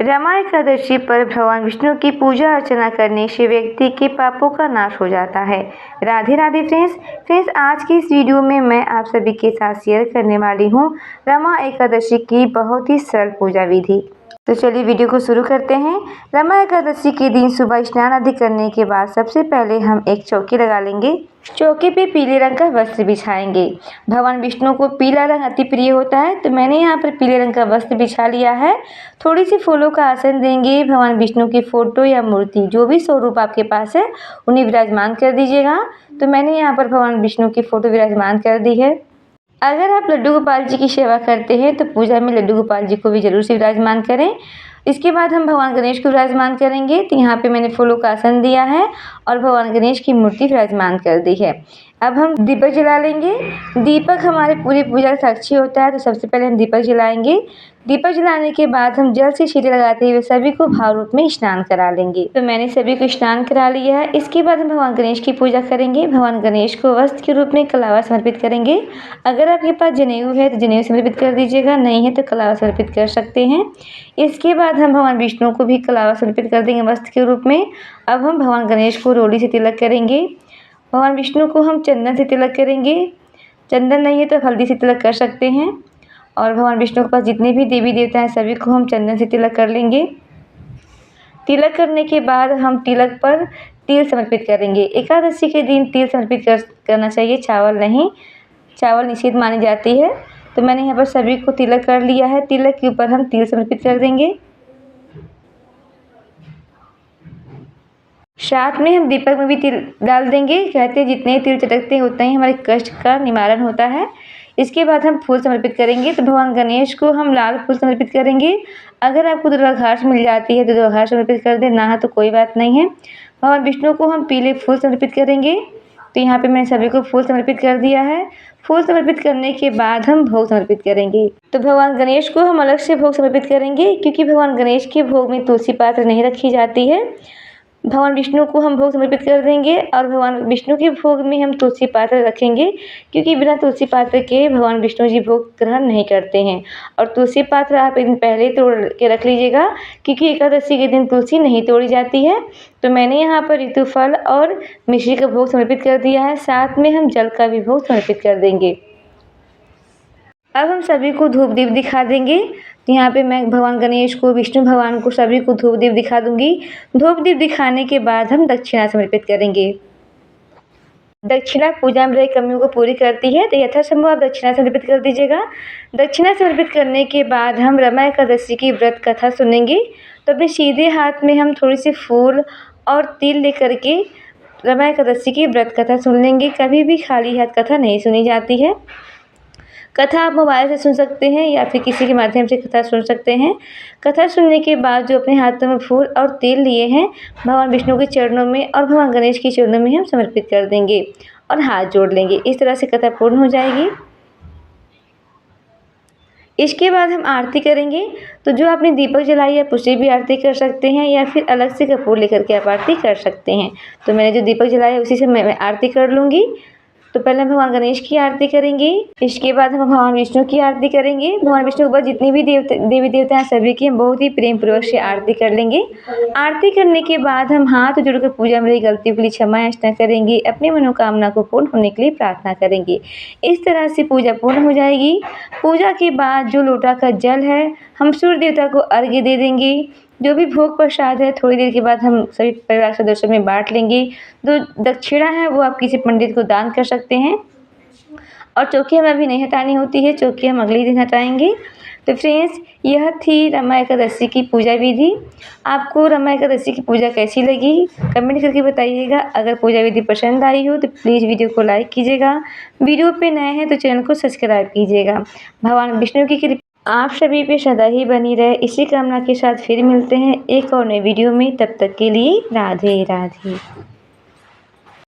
रमा एकादशी पर भगवान विष्णु की पूजा अर्चना करने से व्यक्ति के पापों का नाश हो जाता है। राधे राधे फ्रेंड्स, आज की इस वीडियो में मैं आप सभी के साथ शेयर करने वाली हूँ रमा एकादशी की बहुत ही सरल पूजा विधि। तो चलिए वीडियो को शुरू करते हैं। रमा एकादशी के दिन सुबह स्नान आदि करने के बाद सबसे पहले हम एक चौकी लगा लेंगे। चौकी पे पीले रंग का वस्त्र बिछाएंगे। भगवान विष्णु को पीला रंग अति प्रिय होता है, तो मैंने यहाँ पर पीले रंग का वस्त्र बिछा लिया है। थोड़ी सी फूलों का आसन देंगे। भगवान विष्णु की फोटो या मूर्ति जो भी स्वरूप आपके पास है उन्हें विराजमान कर दीजिएगा। तो मैंने यहाँ पर भगवान विष्णु की फोटो विराजमान कर दी है। अगर आप लड्डू गोपाल जी की सेवा करते हैं तो पूजा में लड्डू गोपाल जी को भी जरूर से विराजमान करें। इसके बाद हम भगवान गणेश को विराजमान करेंगे। तो यहाँ पे मैंने फूलों का आसन दिया है और भगवान गणेश की मूर्ति विराजमान कर दी है। अब हम दीपक जला लेंगे। दीपक हमारे पूरी पूजा का साक्षी होता है, तो सबसे पहले हम दीपक जलाएंगे। दीपक जलाने के बाद हम जल से सीटी लगाते हुए सभी को भाव रूप में स्नान करा लेंगे। तो मैंने सभी को स्नान करा लिया है। इसके बाद हम भगवान गणेश की पूजा करेंगे। भगवान गणेश को वस्त्र के रूप में कलावा समर्पित करेंगे। अगर आपके पास जनेऊ है तो जनेऊ समर्पित कर दीजिएगा, नहीं है तो कलावा समर्पित कर सकते हैं। इसके बाद हम भगवान विष्णु को भी कलावा समर्पित कर देंगे वस्त्र के रूप में। अब हम भगवान गणेश को रोली से तिलक करेंगे। भगवान विष्णु को हम चंदन से तिलक करेंगे। चंदन नहीं है तो हल्दी से तिलक कर सकते हैं। और भगवान विष्णु के पास जितने भी देवी देवता हैं सभी को हम चंदन से तिलक कर लेंगे। तिलक करने के बाद हम तिलक पर तिल समर्पित करेंगे। एकादशी के दिन तिल समर्पित करना चाहिए, चावल नहीं। चावल निषेध मानी जाती है। तो मैंने यहाँ पर सभी को तिलक कर लिया है। तिलक के ऊपर हम तिल समर्पित कर देंगे। साथ में हम दीपक में भी तिल डाल देंगे। कहते हैं जितने तिल चटकते हैं उतना ही हमारे कष्ट का निवारण होता है। इसके बाद हम फूल समर्पित करेंगे। तो भगवान गणेश को हम लाल फूल समर्पित करेंगे। अगर आपको दुर्वा घास मिल जाती है तो दुर्वा घास समर्पित कर दें, ना तो कोई बात नहीं है। भगवान विष्णु को हम पीले फूल समर्पित करेंगे। तो यहाँ पे मैंने सभी को फूल समर्पित कर दिया है। फूल समर्पित करने के बाद हम भोग समर्पित करेंगे। तो भगवान गणेश को हम अलग से भोग समर्पित करेंगे, क्योंकि भगवान गणेश के भोग में तुलसी पात्र नहीं रखी जाती है। भगवान विष्णु को हम भोग समर्पित कर देंगे और भगवान विष्णु के भोग में हम तुलसी पात्र रखेंगे, क्योंकि बिना तुलसी पात्र के भगवान विष्णु जी भोग ग्रहण नहीं करते हैं। और तुलसी पात्र आप एक दिन पहले तोड़ के रख लीजिएगा, क्योंकि एकादशी के दिन तुलसी नहीं तोड़ी जाती है। तो मैंने यहाँ पर ऋतु फल और मिश्री का भोग समर्पित कर दिया है। साथ में हम जल का भी भोग समर्पित कर देंगे। अब हम सभी को धूप दीप दिखा देंगे। तो यहाँ पे मैं भगवान गणेश को, विष्णु भगवान को, सभी को धूप दीप दिखा दूंगी। धूप दीप दिखाने के बाद हम दक्षिणा समर्पित करेंगे। दक्षिणा पूजा में रही कमियों को पूरी करती है, तो यथासंभव आप दक्षिणा समर्पित कर दीजिएगा। दक्षिणा समर्पित करने के बाद हम रमा एकादशी की व्रत कथा सुनेंगे। तो अपने सीधे हाथ में हम थोड़ी सी फूल और तिल लेकर के रमा एकादशी की व्रत कथा सुन लेंगे। कभी भी खाली हाथ कथा नहीं सुनी जाती है। कथा आप मोबाइल से सुन सकते हैं या फिर किसी के माध्यम से कथा सुन सकते हैं। कथा सुनने के बाद जो अपने हाथों में फूल और तेल लिए हैं भगवान विष्णु के चरणों में और भगवान गणेश के चरणों में हम समर्पित कर देंगे और हाथ जोड़ लेंगे। इस तरह से कथा पूर्ण हो जाएगी। इसके बाद हम आरती करेंगे। तो जो आपने दीपक जलाई है उससे भी आरती कर सकते हैं या फिर अलग से कपूर लेकर के आप आरती कर सकते हैं। तो मैंने जो दीपक जलाया है उसी से मैं आरती कर लूँगी। तो पहले हम भगवान गणेश की आरती करेंगे। इसके बाद हम भगवान विष्णु की आरती करेंगे। भगवान विष्णु के बाद जितनी भी देवी देवता हैं सभी की हम बहुत ही प्रेम पूर्वक से आरती कर लेंगे। आरती करने के बाद हम हाथ जोड़कर पूजा में गलतियों के लिए क्षमा याचना करेंगे। अपनी मनोकामना को पूर्ण होने के लिए प्रार्थना करेंगे। इस तरह से पूजा पूर्ण हो जाएगी। पूजा के बाद जो लोटा का जल है हम सूर्य देवता को अर्घ्य दे देंगे। जो भी भोग प्रसाद है थोड़ी देर के बाद हम सभी परिवार सदस्यों में बांट लेंगे। जो दक्षिणा है वो आप किसी पंडित को दान कर सकते हैं। और चौकी हमें अभी नहीं हटानी होती है, चौकी हम अगले दिन हटाएंगे। तो फ्रेंड्स, यह थी रमा एकादशी की पूजा विधि। आपको रमा एकादशी की पूजा कैसी लगी कमेंट करके बताइएगा। अगर पूजा विधि पसंद आई हो तो प्लीज़ वीडियो को लाइक कीजिएगा। वीडियो पे नए हैं तो चैनल को सब्सक्राइब कीजिएगा। भगवान विष्णु की कृपा आप सभी पे सदा ही बनी रहे, इसी कामना के साथ फिर मिलते हैं एक और नए वीडियो में। तब तक के लिए राधे राधे।